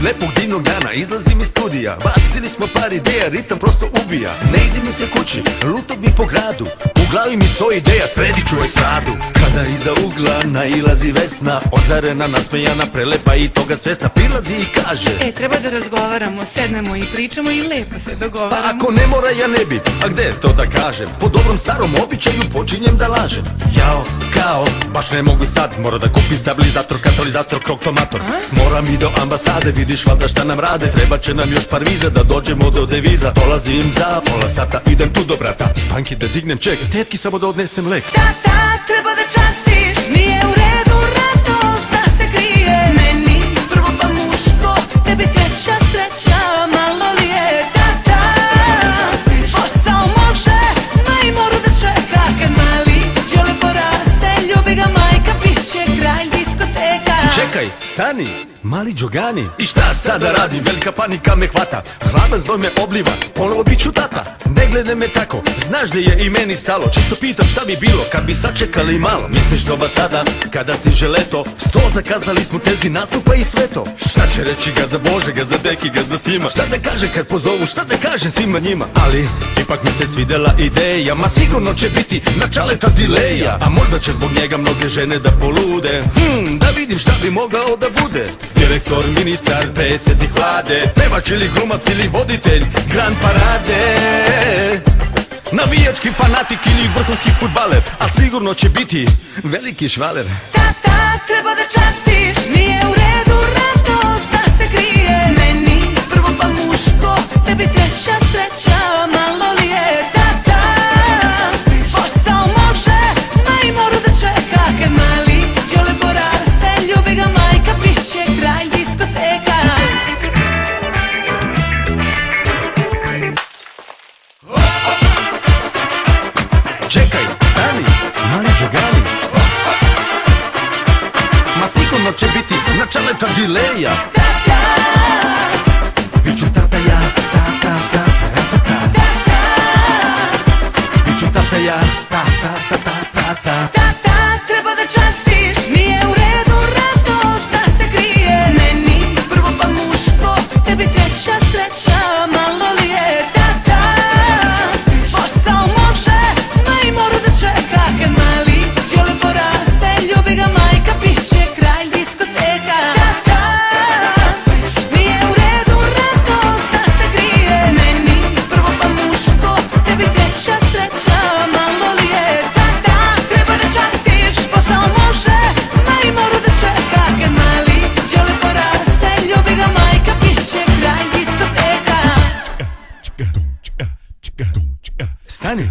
Jednog lepog divnog dana izlazim iz studija, bacili smo par ideja, ritam prosto ubija. Ne ide mi se kući, luto mi po gradu, u glavi mi stoji ideja, sredit ću estradu. Kada iza ugla nailazi Vesna, ozarena, nasmejana, prelepa i toga svesna, prilazi i kaže: treba da razgovaramo, sednemo i pričamo i lepo se dogovaramo. Pa ako ne mora ja ne bi, a gde to da kažem? Po dobrom starom običaju počinjem da lažem. Jao, kao, baš ne mogu sad, mora da kupim stabilizator, katalizator, kroktomator. Moram i do ambasade, vidiš valjda šta nam rade, treba će nam još par viza da dođemo do deviza. Dolazim za pola sata, idem tu do brata, iz banke da dignem ček, tetki samo da odnesem lek. Tata, treba da častiš, nije u redu radost da se krije. Meni prvo pa muško, tebi kreća sreća, malo li je? Tata, posao može, ma i moru da čeka. Kad mali đole poraste, ljubi ga majka, bit će kralj diskoteka. Čekaj, stani, mali džogani. I šta sada radim, velika panika me hvata, hlada zdoj me obliva, ponovo bit ću tata. Ne gledaj me tako, znaš da je i meni stalo, čisto pitam šta bi bilo kad bi sačekali malo. Misliš nova sada, kada stiže leto, 100 zakazali smo tezgi nastupa i sve to. Šta će reći gazda Bože, gazda Deki, gazda Sima, šta da kaže kad pozovu, šta da kaže svima njima. Ali, ipak mi se svidela ideja, ma sigurno će biti na čaleta dileja. A možda će zbog njega mnoge žene da polude, da vidim šta bi mogao da bude. Direktor, ministar, predsjednik vlade, pevač ili glumac ili voditelj Grand Parade, navijački fanatik ili vrhunski fudbaler, a sigurno će biti veliki švaler. Tata, treba da častiš, nije u redu radost da se krije. Meni prvo pa muško, tebi kreća sreća, malo li je? Tata, posao može, ma i moru da čeka. Kad mali đole poraste, ljubi ga majka, bit će kralj diskoteka. Čekaj, stani, mali džogani, ma sigurno će biti na čaleta dileja. Biću tata ja, tata, tata, tata, biću tata ja, tata, tata, tata. Tata, treba da častiš, nije u redu radost da se krije. Meni prvo pa muško, tebi kreća sreća, malo li je? Tata, posao može, ma i moru da čeka. Kad mali đole poraste, ljubi ga majka, bit će kralj diskoteka. Tata, nije u redu radost da se krije. Meni prvo pa muško, tebi kreća sreća, malo li je? Tata, treba da častiš, posao može, ma i moru da čeka. Kad mali đole poraste, ljubi ga majka, bit će kralj diskoteka. Stani.